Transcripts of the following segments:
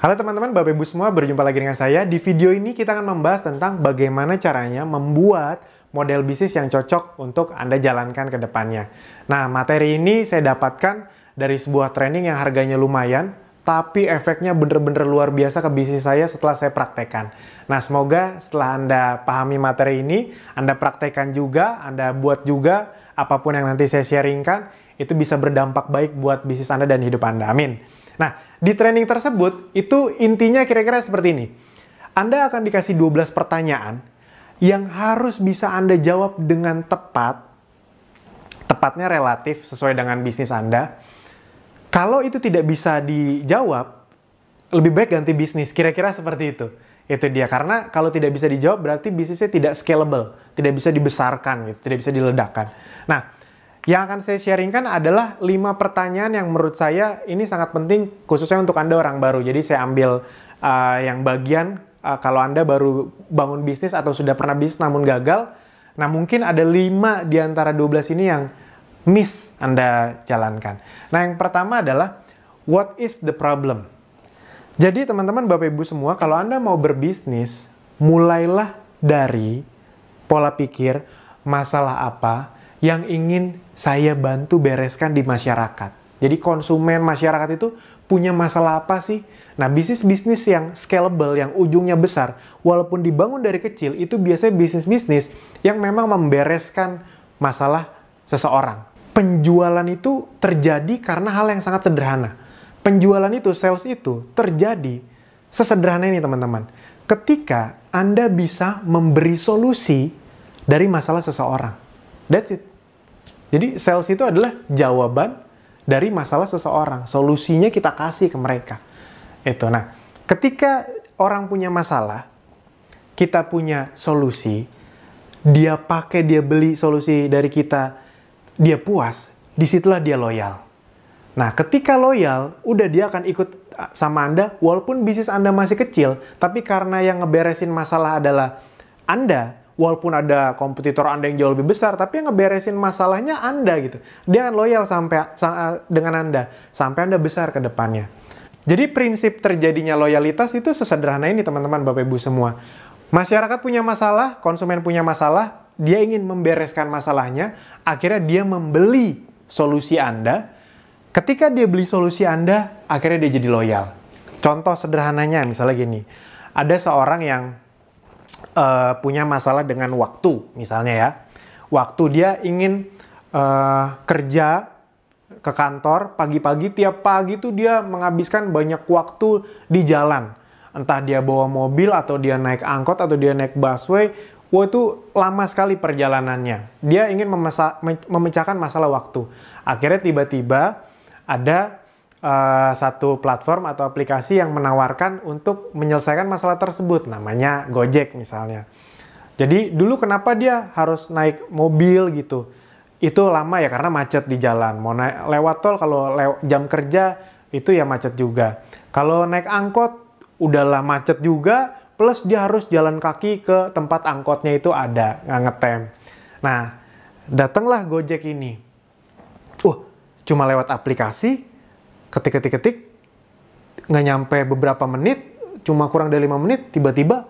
Halo teman-teman, Bapak Ibu semua, berjumpa lagi dengan saya. Di video ini kita akan membahas tentang bagaimana caranya membuat model bisnis yang cocok untuk Anda jalankan ke depannya. Nah, materi ini saya dapatkan dari sebuah training yang harganya lumayan, tapi efeknya bener-bener luar biasa ke bisnis saya setelah saya praktekkan. Nah, semoga setelah Anda pahami materi ini, Anda praktekkan juga, Anda buat juga, apapun yang nanti saya sharingkan, itu bisa berdampak baik buat bisnis Anda dan hidup Anda. Amin. Nah, di training tersebut, itu intinya kira-kira seperti ini. Anda akan dikasih 12 pertanyaan yang harus bisa Anda jawab dengan tepat. Tepatnya relatif sesuai dengan bisnis Anda. Kalau itu tidak bisa dijawab, lebih baik ganti bisnis. Kira-kira seperti itu. Itu dia. Karena kalau tidak bisa dijawab, berarti bisnisnya tidak scalable. Tidak bisa dibesarkan, gitu. Tidak bisa diledakkan. Nah, yang akan saya sharingkan adalah 5 pertanyaan yang menurut saya ini sangat penting khususnya untuk Anda orang baru. Jadi saya ambil yang bagian kalau Anda baru bangun bisnis atau sudah pernah bisnis namun gagal. Nah, mungkin ada 5 di antara 12 ini yang miss Anda jalankan. Nah, yang pertama adalah what is the problem? Jadi teman-teman Bapak Ibu semua, kalau Anda mau berbisnis, mulailah dari pola pikir masalah apa yang ingin saya bantu bereskan di masyarakat. Jadi konsumen masyarakat itu punya masalah apa sih? Nah, bisnis-bisnis yang scalable, yang ujungnya besar, walaupun dibangun dari kecil, itu biasanya bisnis-bisnis yang memang membereskan masalah seseorang. Penjualan itu terjadi karena hal yang sangat sederhana. Penjualan itu, sales itu, terjadi sesederhana ini teman-teman. Ketika Anda bisa memberi solusi dari masalah seseorang. That's it. Jadi sales itu adalah jawaban dari masalah seseorang. Solusinya kita kasih ke mereka. Itu. Nah, ketika orang punya masalah, kita punya solusi, dia pakai, dia beli solusi dari kita, dia puas, disitulah dia loyal. Nah, ketika loyal, udah dia akan ikut sama Anda, walaupun bisnis Anda masih kecil, tapi karena yang ngeberesin masalah adalah Anda, walaupun ada kompetitor Anda yang jauh lebih besar, tapi yang ngeberesin masalahnya Anda gitu. Dia akan loyal dengan Anda, sampai Anda besar ke depannya. Jadi prinsip terjadinya loyalitas itu sesederhana ini teman-teman Bapak Ibu semua. Masyarakat punya masalah, konsumen punya masalah, dia ingin membereskan masalahnya, akhirnya dia membeli solusi Anda. Ketika dia beli solusi Anda, akhirnya dia jadi loyal. Contoh sederhananya misalnya gini, ada seorang yang punya masalah dengan waktu, misalnya ya. Waktu dia ingin kerja ke kantor pagi-pagi, tiap pagi tuh dia menghabiskan banyak waktu di jalan. Entah dia bawa mobil, atau dia naik angkot, atau dia naik busway. Wah, itu lama sekali perjalanannya. Dia ingin memecahkan masalah waktu. Akhirnya tiba-tiba ada satu platform atau aplikasi yang menawarkan untuk menyelesaikan masalah tersebut, namanya Gojek misalnya. Jadi dulu kenapa dia harus naik mobil gitu? Itu lama ya karena macet di jalan. Mau lewat tol kalau jam kerja itu ya macet juga. Kalau naik angkot udahlah macet juga, plus dia harus jalan kaki ke tempat angkotnya itu ada, nggak ngetem. Nah, datanglah Gojek ini. Cuma lewat aplikasi, ketik, nggak nyampe beberapa menit, cuma kurang dari 5 menit, tiba-tiba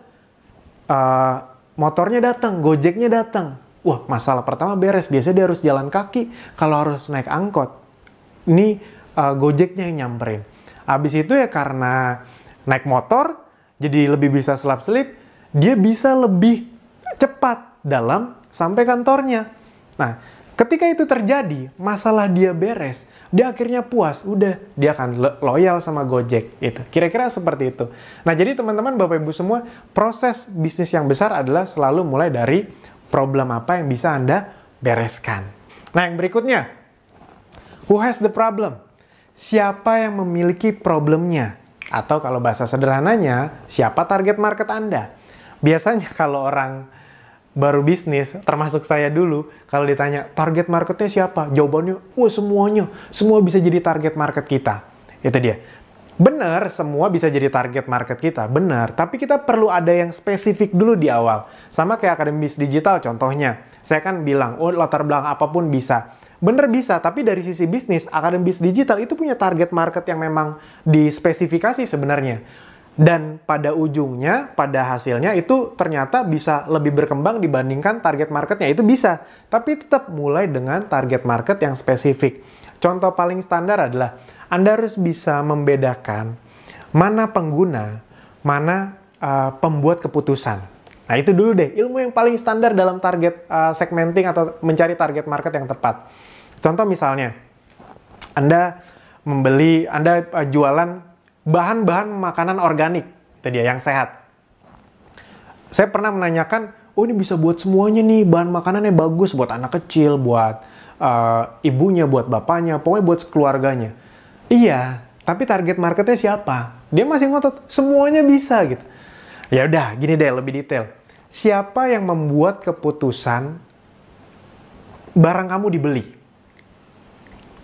motornya datang, Gojeknya datang. Wah, masalah pertama beres. Biasanya dia harus jalan kaki, kalau harus naik angkot. Ini Gojeknya yang nyamperin. Habis itu ya karena naik motor, jadi lebih bisa selap-selip, dia bisa lebih cepat dalam sampai kantornya. Nah, ketika itu terjadi, masalah dia beres, dia akhirnya puas, udah dia akan loyal sama Gojek. Itu kira-kira seperti itu. Nah, jadi teman-teman Bapak Ibu semua, proses bisnis yang besar adalah selalu mulai dari problem apa yang bisa Anda bereskan. Nah, yang berikutnya, who has the problem? Siapa yang memiliki problemnya? Atau kalau bahasa sederhananya, siapa target market Anda? Biasanya kalau orang baru bisnis, termasuk saya dulu, kalau ditanya target marketnya siapa? Jawabannya, semuanya. Semua bisa jadi target market kita. Itu dia. Benar, semua bisa jadi target market kita. Benar, tapi kita perlu ada yang spesifik dulu di awal. Sama kayak Akademi Bisnis Digital contohnya. Saya kan bilang, latar belakang apapun bisa. bener bisa, tapi dari sisi bisnis, Akademi Bisnis Digital itu punya target market yang memang dispesifikasi sebenarnya. Dan pada ujungnya, pada hasilnya itu ternyata bisa lebih berkembang dibandingkan target marketnya. Itu bisa, tapi tetap mulai dengan target market yang spesifik. Contoh paling standar adalah Anda harus bisa membedakan mana pengguna, mana pembuat keputusan. Nah itu dulu deh, ilmu yang paling standar dalam target segmenting atau mencari target market yang tepat. Contoh misalnya, Anda jualan bahan-bahan makanan organik, itu dia yang sehat. Saya pernah menanyakan, oh ini bisa buat semuanya nih, bahan makanannya bagus buat anak kecil, buat ibunya, buat bapaknya, pokoknya buat keluarganya. Iya, tapi target marketnya siapa? Dia masih ngotot, semuanya bisa gitu. Ya udah, gini deh lebih detail. Siapa yang membuat keputusan barang kamu dibeli?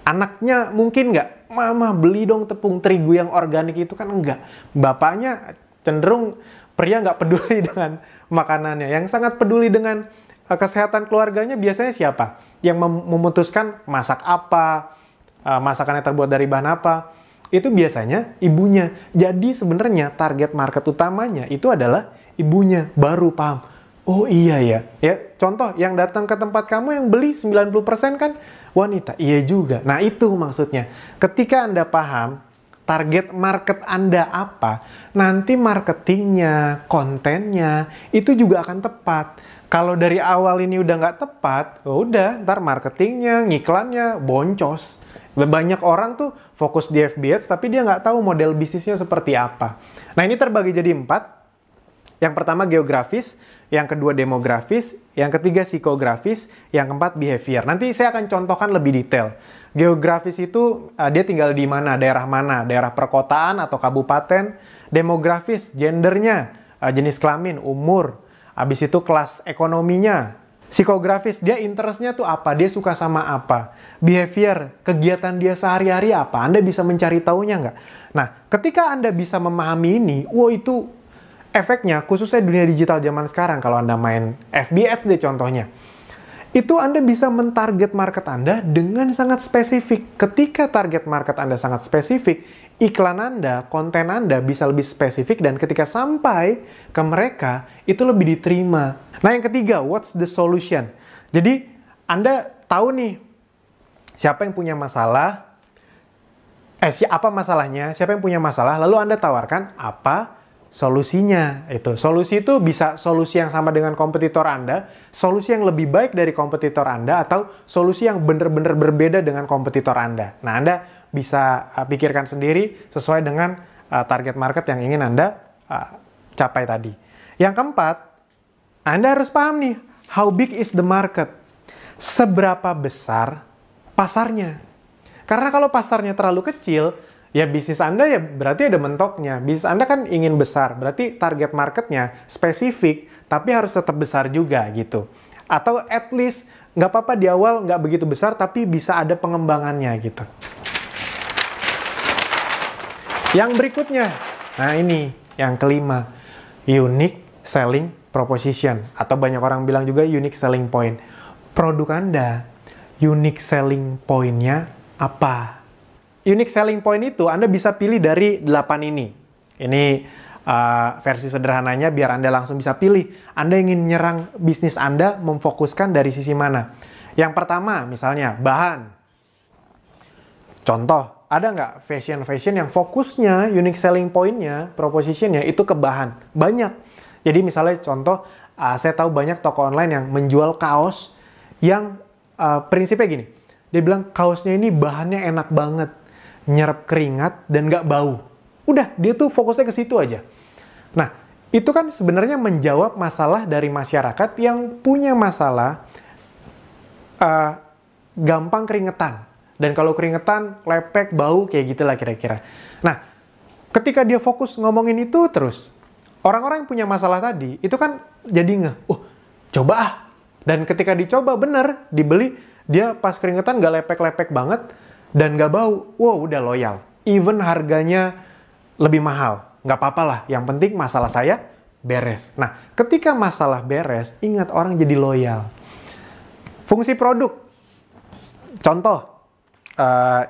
Anaknya mungkin nggak? Mama beli dong tepung terigu yang organik itu, kan enggak. Bapaknya cenderung pria nggak peduli dengan makanannya. Yang sangat peduli dengan kesehatan keluarganya biasanya siapa? Yang memutuskan masak apa, masakannya terbuat dari bahan apa, itu biasanya ibunya. Jadi sebenarnya target market utamanya itu adalah ibunya. Baru paham, oh iya ya. Ya, contoh yang datang ke tempat kamu yang beli 90% kan wanita. Iya juga. Nah itu maksudnya. Ketika Anda paham target market Anda apa, nanti marketingnya, kontennya, itu juga akan tepat. Kalau dari awal ini udah nggak tepat, udah ntar marketingnya, ngiklannya boncos. Banyak orang tuh fokus di FB Ads, tapi dia nggak tahu model bisnisnya seperti apa. Nah ini terbagi jadi 4. Yang pertama geografis, yang kedua demografis, yang ketiga psikografis, yang keempat behavior. Nanti saya akan contohkan lebih detail. Geografis itu dia tinggal di mana, daerah perkotaan atau kabupaten. Demografis, gendernya, jenis kelamin, umur. Habis itu kelas ekonominya. Psikografis, dia interestnya tuh apa, dia suka sama apa. Behavior, kegiatan dia sehari-hari apa, Anda bisa mencari tahunya nggak? Nah, ketika Anda bisa memahami ini, itu efeknya, khususnya dunia digital zaman sekarang, kalau Anda main FB Ads deh contohnya, itu Anda bisa mentarget market Anda dengan sangat spesifik. Ketika target market Anda sangat spesifik, iklan Anda, konten Anda bisa lebih spesifik, dan ketika sampai ke mereka, itu lebih diterima. Nah yang ketiga, what's the solution? Jadi Anda tahu nih, siapa yang punya masalah, apa masalahnya, siapa yang punya masalah, lalu Anda tawarkan apa solusinya. Solusi itu bisa solusi yang sama dengan kompetitor Anda, solusi yang lebih baik dari kompetitor Anda, atau solusi yang benar-benar berbeda dengan kompetitor Anda. Nah, Anda bisa pikirkan sendiri sesuai dengan target market yang ingin Anda capai tadi. Yang keempat, Anda harus paham nih, how big is the market? Seberapa besar pasarnya? Karena kalau pasarnya terlalu kecil, ya bisnis Anda ya berarti ada mentoknya. Bisnis Anda kan ingin besar, berarti target marketnya spesifik, tapi harus tetap besar juga gitu. Atau at least nggak apa-apa di awal nggak begitu besar, tapi bisa ada pengembangannya gitu. Yang berikutnya, nah ini yang kelima, unique selling proposition, atau banyak orang bilang juga unique selling point. Produk Anda, unique selling point-nya apa? Unique selling point itu Anda bisa pilih dari 8 ini. Ini versi sederhananya biar Anda langsung bisa pilih. Anda ingin menyerang bisnis Anda, memfokuskan dari sisi mana? Yang pertama, misalnya bahan. Contoh, ada nggak fashion yang fokusnya, unique selling point-nya, proposition-nya itu ke bahan? Banyak. Jadi misalnya contoh, saya tahu banyak toko online yang menjual kaos yang prinsipnya gini. Dia bilang kaosnya ini bahannya enak banget, nyerap keringat dan nggak bau. Udah, dia tuh fokusnya ke situ aja. Nah, itu kan sebenarnya menjawab masalah dari masyarakat yang punya masalah gampang keringetan. Dan kalau keringetan, lepek, bau, kayak gitulah kira-kira. Nah, ketika dia fokus ngomongin itu terus, orang-orang yang punya masalah tadi, itu kan jadi coba ah. Dan ketika dicoba bener, dibeli, dia pas keringetan nggak lepek-lepek banget, dan nggak bau, udah loyal. Even harganya lebih mahal, nggak apa-apa lah. Yang penting masalah saya beres. Nah, ketika masalah beres, ingat orang jadi loyal. Fungsi produk. Contoh,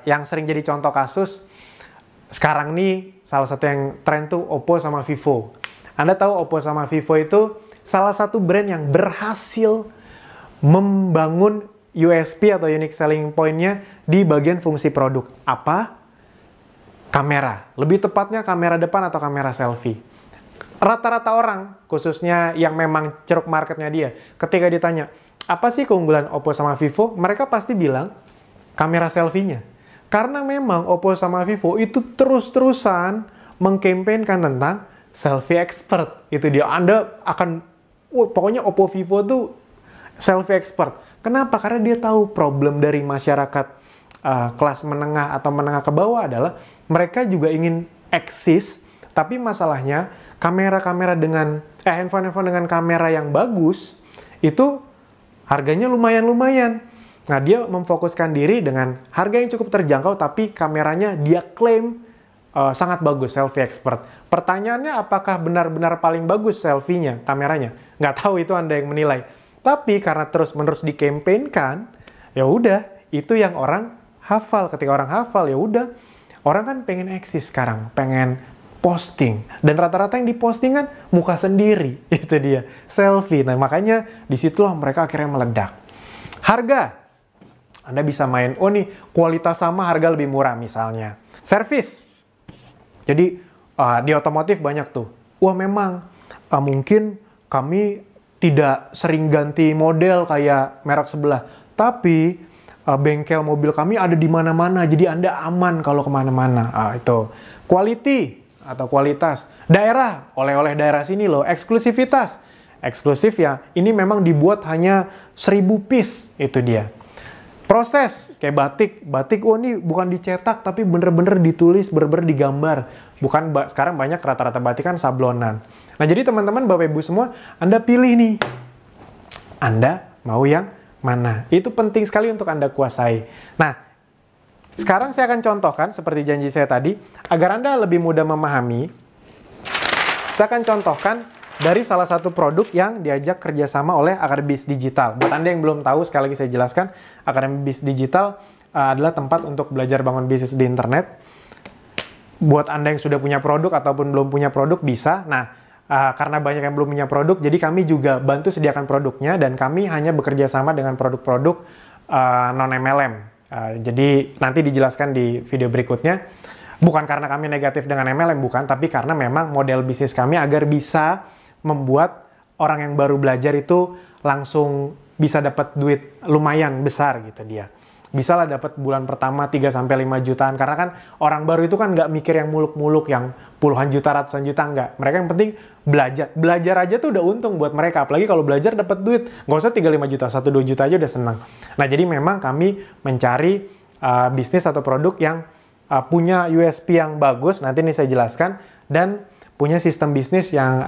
yang sering jadi contoh kasus, sekarang nih salah satu yang tren tuh Oppo sama Vivo. Anda tahu Oppo sama Vivo itu salah satu brand yang berhasil membangun USP atau unique selling point-nya di bagian fungsi produk. Apa? Kamera. Lebih tepatnya kamera depan atau kamera selfie. Rata-rata orang, khususnya yang memang ceruk marketnya dia, ketika ditanya, apa sih keunggulan Oppo sama Vivo? Mereka pasti bilang, kamera selfie-nya. Karena memang Oppo sama Vivo itu terus-terusan mengkampanyekan tentang selfie expert. Itu dia, Anda akan, pokoknya Oppo Vivo tuh selfie expert. Kenapa? Karena dia tahu problem dari masyarakat kelas menengah atau menengah ke bawah adalah mereka juga ingin eksis, tapi masalahnya kamera-kamera dengan handphone-handphone dengan kamera yang bagus itu harganya lumayan-lumayan. Nah, dia memfokuskan diri dengan harga yang cukup terjangkau, tapi kameranya dia klaim sangat bagus, selfie expert. Pertanyaannya, apakah benar-benar paling bagus selfie-nya, kameranya? Nggak tahu, itu Anda yang menilai. Tapi karena terus-menerus dikampanyekan, ya udah, itu yang orang hafal. Ketika orang hafal, ya udah, orang kan pengen eksis sekarang, pengen posting. Dan rata-rata yang diposting kan muka sendiri, itu dia, selfie. Nah, makanya disitulah mereka akhirnya meledak. Harga, Anda bisa main, oh nih, kualitas sama, harga lebih murah misalnya. Service, jadi di otomotif banyak tuh, wah memang mungkin kami tidak sering ganti model kayak merek sebelah, tapi bengkel mobil kami ada di mana-mana, jadi Anda aman kalau kemana-mana. Itu quality atau kualitas. Daerah, oleh-oleh daerah sini loh. Eksklusivitas, eksklusif ya, ini memang dibuat hanya 1000 piece, itu dia. Proses, kayak batik, oh ini bukan dicetak, tapi bener-bener ditulis, bener-bener digambar. Bukan, sekarang banyak rata-rata batik kan sablonan. Nah, jadi teman-teman, Bapak Ibu semua, Anda pilih nih. Anda mau yang mana? Itu penting sekali untuk Anda kuasai. Nah, sekarang saya akan contohkan, seperti janji saya tadi, agar Anda lebih mudah memahami, saya akan contohkan dari salah satu produk yang diajak kerjasama oleh Akademi Digital. Buat Anda yang belum tahu, sekali lagi saya jelaskan, Akademi Digital adalah tempat untuk belajar bangun bisnis di internet. Buat Anda yang sudah punya produk ataupun belum punya produk, bisa. Nah, karena banyak yang belum punya produk, jadi kami juga bantu sediakan produknya, dan kami hanya bekerja sama dengan produk-produk non-MLM. Jadi nanti dijelaskan di video berikutnya. Bukan karena kami negatif dengan MLM, bukan, tapi karena memang model bisnis kami agar bisa membuat orang yang baru belajar itu langsung bisa dapat duit lumayan besar gitu dia. Bisa lah dapat bulan pertama 3-5 jutaan. Karena kan orang baru itu kan nggak mikir yang muluk-muluk, yang puluhan juta, ratusan juta, nggak. Mereka yang penting belajar. Belajar aja tuh udah untung buat mereka. Apalagi kalau belajar dapat duit. Nggak usah 3-5 juta, 1-2 juta aja udah senang. Nah, jadi memang kami mencari bisnis atau produk yang punya USP yang bagus. Nanti ini saya jelaskan. Dan punya sistem bisnis yang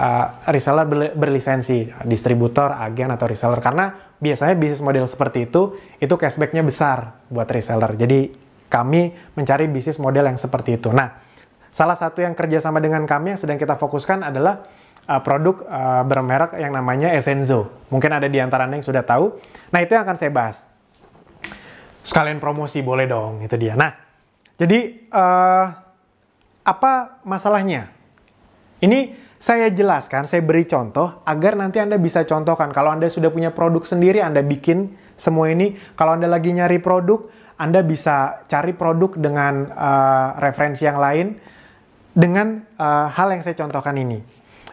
reseller berlisensi, distributor, agen, atau reseller. Karena biasanya bisnis model seperti itu cashback-nya besar buat reseller. Jadi kami mencari bisnis model yang seperti itu. Nah, salah satu yang kerjasama dengan kami yang sedang kita fokuskan adalah produk bermerek yang namanya Essenzo. Mungkin ada di antara Anda yang sudah tahu. Nah, itu yang akan saya bahas. Sekalian promosi, boleh dong, itu dia. Nah, jadi apa masalahnya? Ini saya jelaskan, saya beri contoh agar nanti Anda bisa contohkan. Kalau Anda sudah punya produk sendiri, Anda bikin semua ini. Kalau Anda lagi nyari produk, Anda bisa cari produk dengan referensi yang lain dengan hal yang saya contohkan ini.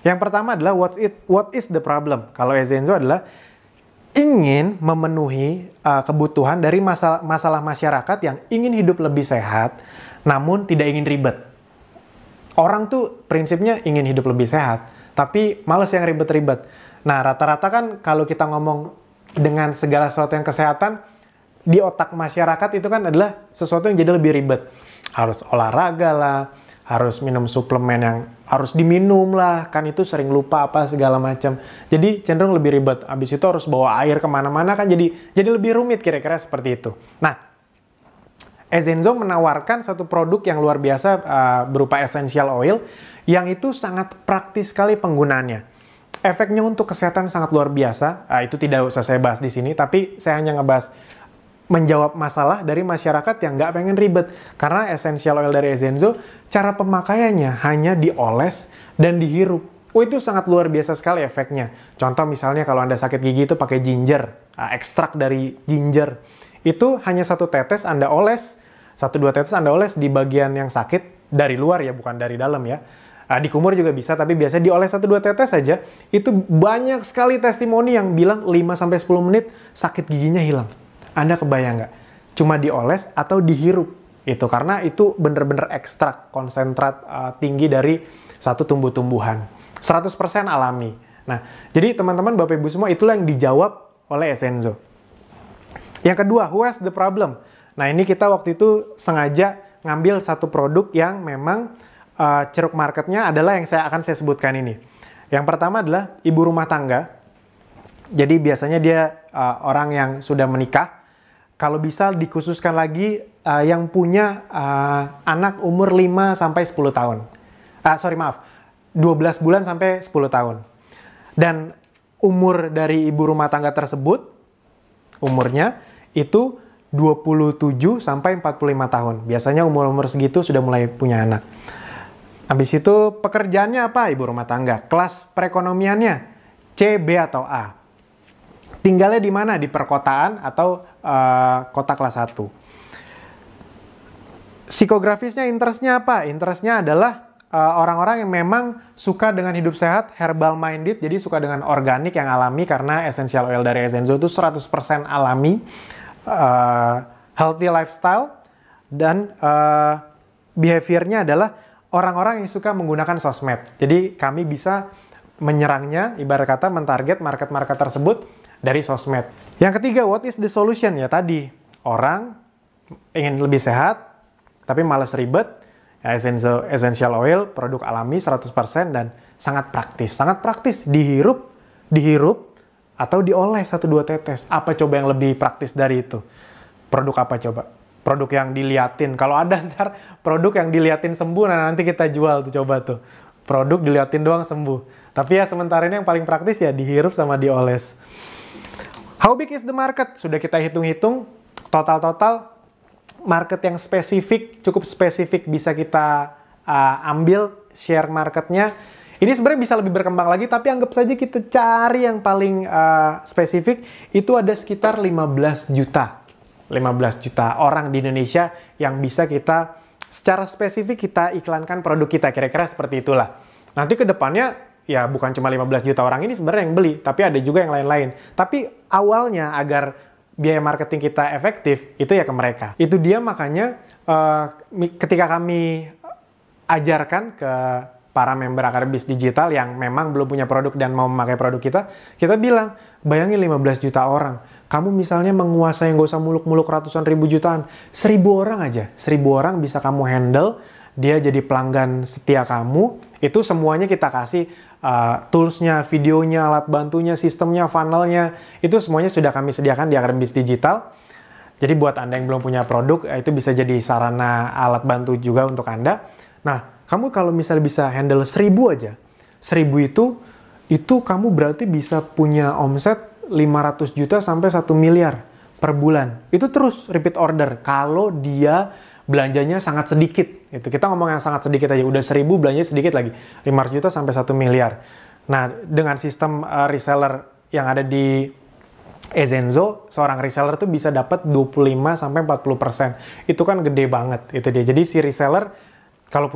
Yang pertama adalah what is the problem? Kalau Essenzo adalah ingin memenuhi kebutuhan dari masalah masyarakat yang ingin hidup lebih sehat, namun tidak ingin ribet. Orang tuh prinsipnya ingin hidup lebih sehat, tapi males yang ribet-ribet. Nah, rata-rata kan kalau kita ngomong dengan segala sesuatu yang kesehatan, di otak masyarakat itu kan adalah sesuatu yang jadi lebih ribet. Harus olahraga lah, harus minum suplemen yang harus diminum lah, kan itu sering lupa apa segala macam. Jadi cenderung lebih ribet. Habis itu harus bawa air kemana-mana kan jadi lebih rumit kira-kira seperti itu. Nah, Essenzo menawarkan satu produk yang luar biasa berupa essential oil yang itu sangat praktis sekali penggunaannya. Efeknya untuk kesehatan sangat luar biasa. Itu tidak usah saya bahas di sini, tapi saya hanya ngebahas menjawab masalah dari masyarakat yang nggak pengen ribet. Karena essential oil dari Essenzo, cara pemakaiannya hanya dioles dan dihirup. Oh, itu sangat luar biasa sekali efeknya. Contoh misalnya kalau Anda sakit gigi itu pakai ginger, ekstrak dari ginger. Itu hanya 1 tetes Anda oles, 1-2 tetes Anda oles di bagian yang sakit, dari luar ya, bukan dari dalam ya. Di kumur juga bisa, tapi biasanya dioles 1-2 tetes saja. Itu banyak sekali testimoni yang bilang 5-10 menit sakit giginya hilang. Anda kebayang nggak? Cuma dioles atau dihirup. Itu karena itu bener-bener ekstrak, konsentrat tinggi dari satu tumbuh-tumbuhan. 100% alami. Nah, jadi teman-teman, Bapak Ibu semua, itulah yang dijawab oleh Essenzo. Yang kedua, who has the problem? Nah, ini kita waktu itu sengaja ngambil satu produk yang memang ceruk marketnya adalah yang akan saya sebutkan ini. Yang pertama adalah ibu rumah tangga. Jadi biasanya dia orang yang sudah menikah. Kalau bisa dikhususkan lagi yang punya anak umur 5-10 tahun. 12 bulan sampai 10 tahun. Dan umur dari ibu rumah tangga tersebut, umurnya itu 27 sampai 45 tahun. Biasanya umur-umur segitu sudah mulai punya anak. Habis itu pekerjaannya apa ibu rumah tangga? Kelas perekonomiannya C, B, atau A. Tinggalnya di mana? Di perkotaan atau kota kelas 1. Psikografisnya, interestnya apa? Interestnya adalah orang-orang yang memang suka dengan hidup sehat, herbal minded, jadi suka dengan organik yang alami karena essential oil dari Essenzo itu 100% alami, healthy lifestyle, dan behaviornya adalah orang-orang yang suka menggunakan sosmed. Jadi kami bisa menyerangnya, ibarat kata mentarget market-market tersebut dari sosmed. Yang ketiga, what is the solution? Ya tadi, orang ingin lebih sehat, tapi malas ribet. Ya, essential oil, produk alami 100% dan sangat praktis. Sangat praktis, dihirup, atau dioles 1-2 tetes. Apa coba yang lebih praktis dari itu? Produk apa coba? Produk yang diliatin. Kalau ada ntar produk yang diliatin sembuh, nah nanti kita jual tuh, coba tuh. Produk diliatin doang sembuh. Tapi ya sementara ini yang paling praktis ya dihirup sama dioles. How big is the market? Sudah kita hitung-hitung, total market yang spesifik, cukup spesifik bisa kita ambil share marketnya. Ini sebenarnya bisa lebih berkembang lagi, tapi anggap saja kita cari yang paling spesifik, itu ada sekitar 15 juta. 15 juta orang di Indonesia yang bisa kita secara spesifik kita iklankan produk kita, kira-kira seperti itulah. Nanti ke depannya ya bukan cuma 15 juta orang ini sebenarnya yang beli, tapi ada juga yang lain-lain. Tapi awalnya agar biaya marketing kita efektif, itu ya ke mereka. Itu dia makanya ketika kami ajarkan ke para member Akademi Digital yang memang belum punya produk dan mau memakai produk kita bilang, bayangin 15 juta orang. Kamu misalnya menguasai, nggak usah muluk-muluk ratusan ribu jutaan, 1000 orang aja, 1000 orang bisa kamu handle, dia jadi pelanggan setia kamu, itu semuanya kita kasih, toolsnya, videonya, alat bantunya, sistemnya, funnelnya, itu semuanya sudah kami sediakan di Akademi Digital. Jadi buat Anda yang belum punya produk, itu bisa jadi sarana alat bantu juga untuk Anda. Nah, kamu kalau misalnya bisa handle 1000 aja, 1000 itu kamu berarti bisa punya omset 500 juta sampai 1 miliar per bulan. Itu terus repeat order kalau dia belanjanya sangat sedikit. Itu kita ngomong yang sangat sedikit aja, udah 1000 belanjanya sedikit lagi. 500 juta sampai 1 miliar. Nah, dengan sistem reseller yang ada di Essenzo, seorang reseller tuh bisa dapat 25 sampai 40%. Itu kan gede banget itu dia. Jadi si reseller kalau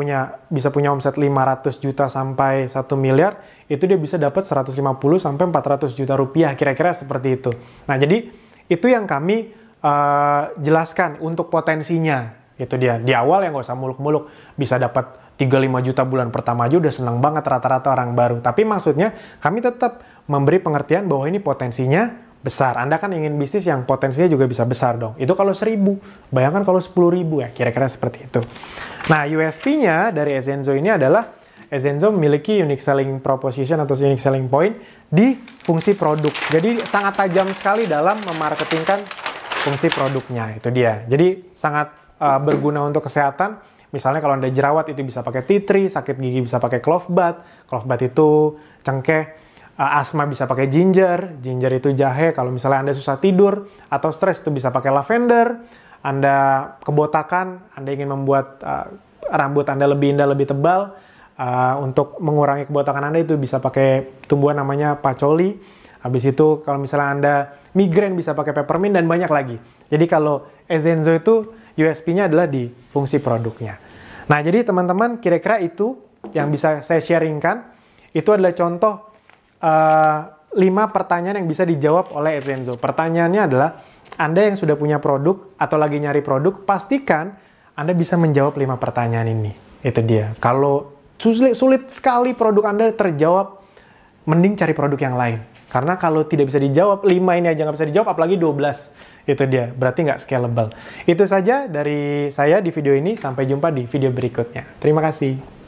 bisa punya omset 500 juta sampai 1 miliar, itu dia bisa dapat 150 sampai 400 juta rupiah, kira-kira seperti itu. Nah, jadi itu yang kami jelaskan untuk potensinya. Itu dia. Di awal yang nggak usah muluk-muluk, bisa dapat 3-5 juta bulan pertama aja udah senang banget rata-rata orang baru. Tapi maksudnya kami tetap memberi pengertian bahwa ini potensinya besar. Anda kan ingin bisnis yang potensinya juga bisa besar dong. Itu kalau 1000. Bayangkan kalau 10.000 ya, kira-kira seperti itu. Nah, USP-nya dari Essenzo ini adalah Essenzo memiliki unique selling proposition atau unique selling point di fungsi produk. Jadi sangat tajam sekali dalam memarketingkan fungsi produknya. Itu dia. Jadi sangat berguna untuk kesehatan. Misalnya kalau Anda jerawat itu bisa pakai tea tree, sakit gigi bisa pakai clove bath. Clove bath itu cengkeh. Asma bisa pakai ginger. Ginger itu jahe. Kalau misalnya Anda susah tidur atau stres itu bisa pakai lavender. Anda kebotakan, Anda ingin membuat rambut Anda lebih indah, lebih tebal. Untuk mengurangi kebotakan Anda itu bisa pakai tumbuhan namanya patchouli. Habis itu kalau misalnya Anda migrain bisa pakai peppermint dan banyak lagi. Jadi kalau Ezenzo itu USP-nya adalah di fungsi produknya. Nah, jadi teman-teman kira-kira itu yang bisa saya sharingkan. Itu adalah contoh 5 pertanyaan yang bisa dijawab oleh Ezenzo. Pertanyaannya adalah, Anda yang sudah punya produk atau lagi nyari produk, pastikan Anda bisa menjawab 5 pertanyaan ini. Itu dia. Kalau sulit sekali produk Anda terjawab, mending cari produk yang lain. Karena kalau tidak bisa dijawab, 5 ini aja nggak bisa dijawab, apalagi 12. Itu dia, berarti nggak scalable. Itu saja dari saya di video ini, sampai jumpa di video berikutnya. Terima kasih.